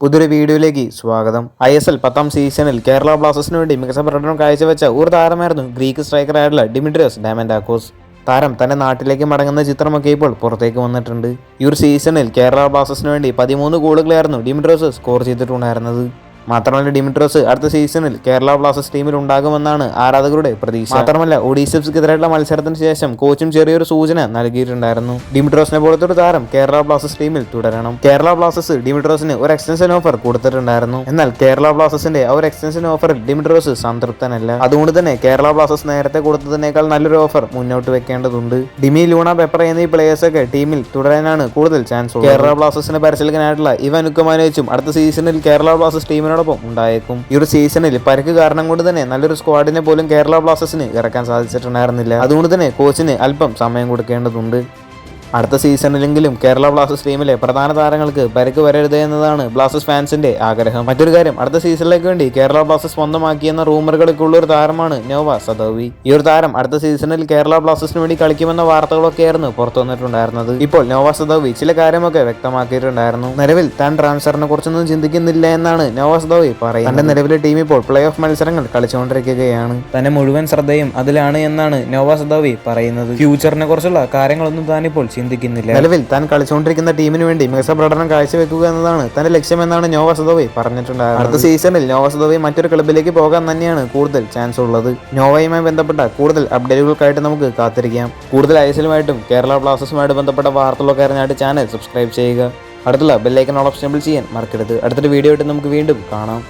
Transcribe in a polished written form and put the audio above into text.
പുതിയൊരു വീഡിയോയിലേക്ക് സ്വാഗതം. ISL 10ാം സീസണിൽ കേരള ബ്ലാസ്റ്റേഴ്സിന് വേണ്ടി മികച്ച പ്രകടനം കാഴ്ചവെച്ച ഒരു താരമായിരുന്നു ഗ്രീക്ക് സ്ട്രൈക്കറായിട്ടുള്ള ഡിമിട്രിയോസ് ഡയമൻഡാക്കോസ്. താരം തന്റെ നാട്ടിലേക്ക് മടങ്ങുന്ന ചിത്രമൊക്കെ ഇപ്പോൾ പുറത്തേക്ക് വന്നിട്ടുണ്ട്. ഈ ഒരു സീസണിൽ കേരള ബ്ലാസ്റ്റേഴ്സിന് വേണ്ടി 13 ഗോളുകളായിരുന്നു ഡിമിട്രിയോസ് സ്കോർ ചെയ്തിട്ടുണ്ടായിരുന്നത്. മാത്രമല്ല ഡിമിട്രിയോസ് അടുത്ത സീസണിൽ കേരള ബ്ലാസ്റ്റേഴ്സ് ടീമിൽ ഉണ്ടാകുമെന്നാണ് ആരാധകരുടെ പ്രതീക്ഷ. മാത്രമല്ല ഒഡീസെഫ്സിനെതിരായിട്ടുള്ള മത്സരത്തിന് ശേഷം കോച്ചും ചെറിയൊരു സൂചന നൽകിയിട്ടുണ്ടായിരുന്നു. ഡിമിട്രിയോസിനെ പോലത്തെ ഒരു താരം കേരള ബ്ലാസ്റ്റേഴ്സ് ടീമിൽ തുടരണം. കേരള ബ്ലാസ്റ്റേഴ്സ് ഡിമിട്രിയോസിന് ഒരു എക്സ്റ്റൻഷൻ ഓഫർ കൊടുത്തിട്ടുണ്ടായിരുന്നു. എന്നാൽ കേരള ബ്ലാസ്റ്റേഴ്സിന്റെ ആ ഒരു എക്സ്റ്റൻഷൻ ഓഫറിൽ ഡിമിട്രിയോസ് സംതൃപ്തനല്ല. അതുകൊണ്ട് തന്നെ കേരള ബ്ലാസ്റ്റേഴ്സ് നേരത്തെ കൊടുത്തതിനേക്കാൾ നല്ലൊരു ഓഫർ മുന്നോട്ട് വെക്കേണ്ടതുണ്ട്. ഡിമി, ലൂണ, പെപ്പർ എന്നീ പ്ലേയേഴ്സൊക്കെ ടീമിൽ തുടരാനാണ് കൂടുതൽ ചാൻസ്. കേരള ബ്ലാസ്റ്റേഴ്സിന്റെ പരിശീലകനായിട്ടുള്ള ഇവാൻ ഉക്കമാനോവിച്ചും അടുത്ത സീസണിൽ കേരള ബ്ലാസ്റ്റേഴ്സ് ടീമിനോട് ഉണ്ടായേക്കും. ഈ ഒരു സീസണിൽ പരിക്ക് കാരണം കൊണ്ട് തന്നെ നല്ലൊരു സ്ക്വാഡിനെ പോലും കേരള ബ്ലാസ്റ്റേഴ്സിന് ഇറക്കാൻ സാധിച്ചിട്ടുണ്ടായിരുന്നില്ല. അതുകൊണ്ട് തന്നെ കോച്ചിന് അല്പം സമയം കൊടുക്കേണ്ടതുണ്ട്. അടുത്ത സീസണിലെങ്കിലും കേരള ബ്ലാസ്റ്റേഴ്സ് ടീമിലെ പ്രധാന താരങ്ങൾക്ക് പരിക്ക് വരരുത് എന്നതാണ് ബ്ലാസ്റ്റേഴ്സ് ഫാൻസിന്റെ ആഗ്രഹം. മറ്റൊരു കാര്യം, അടുത്ത സീസണിലേക്ക് വേണ്ടി കേരള ബ്ലാസ്റ്റേഴ്സ് സ്വന്തമാക്കിയെന്ന റൂമറുകളൊക്കെ ഉള്ള ഒരു താരമാണ് നോവ സദോവി. ഈ ഒരു താരം അടുത്ത സീസണിൽ കേരള ബ്ലാസ്റ്റേഴ്സിന് വേണ്ടി കളിക്കുമെന്ന വാർത്തകളൊക്കെയായിരുന്നു പുറത്തു വന്നിട്ടുണ്ടായിരുന്നത്. ഇപ്പോൾ നോവ സദോവി ചില കാര്യമൊക്കെ വ്യക്തമാക്കിയിട്ടുണ്ടായിരുന്നു. നിലവിൽ താൻ ട്രാൻസ്ഫറിനെ കുറിച്ചൊന്നും ചിന്തിക്കുന്നില്ല എന്നാണ് നോവ സദോവി പറയുന്നത്. തന്റെ നിലവിലെ ടീം ഇപ്പോൾ പ്ലേ ഓഫ് മത്സരങ്ങൾ കളിച്ചുകൊണ്ടിരിക്കുകയാണ്. തന്നെ മുഴുവൻ ശ്രദ്ധയും അതിലാണ് എന്നാണ് നോവ സദോവി പറയുന്നത്. ഫ്യൂച്ചറിനെ കുറിച്ചുള്ള കാര്യങ്ങളൊന്നും താനിപ്പോൾ ചിന്തിക്കുന്നില്ല. നിലവിൽ താൻ കളിച്ചുകൊണ്ടിരിക്കുന്ന ടീമിന് വേണ്ടി മികച്ച പ്രകടനം കാഴ്ചവെക്കുക എന്നതാണ് തന്റെ ലക്ഷ്യമെന്നാണ് നോവ സദോവി പറഞ്ഞിട്ടുണ്ടായിരുന്നത്. അടുത്ത സീസണിൽ നോവ സദോവി മറ്റൊരു ക്ലബിലേക്ക് പോകാൻ തന്നെയാണ് കൂടുതൽ ചാൻസ് ഉള്ളത്. നോവയുമായി ബന്ധപ്പെട്ട കൂടുതൽ അപ്ഡേറ്റുകൾക്കായിട്ട് നമുക്ക് കാത്തിരിക്കാം. കൂടുതൽ ISLുമായിട്ടും കേരള ബ്ലാസ്റ്റേഴ്സുമായിട്ട് ബന്ധപ്പെട്ട വാർത്തകളൊക്കെ അറിഞ്ഞായിട്ട് ചാനൽ സബ്സ്ക്രൈബ് ചെയ്യുക. അടുത്തുള്ള ബെല്ലൈക്കൺ ഓപ്ഷൻ ചെയ്യാൻ മറക്കരുത്. അടുത്തൊരു വീഡിയോ ആയിട്ട് നമുക്ക് വീണ്ടും കാണാം.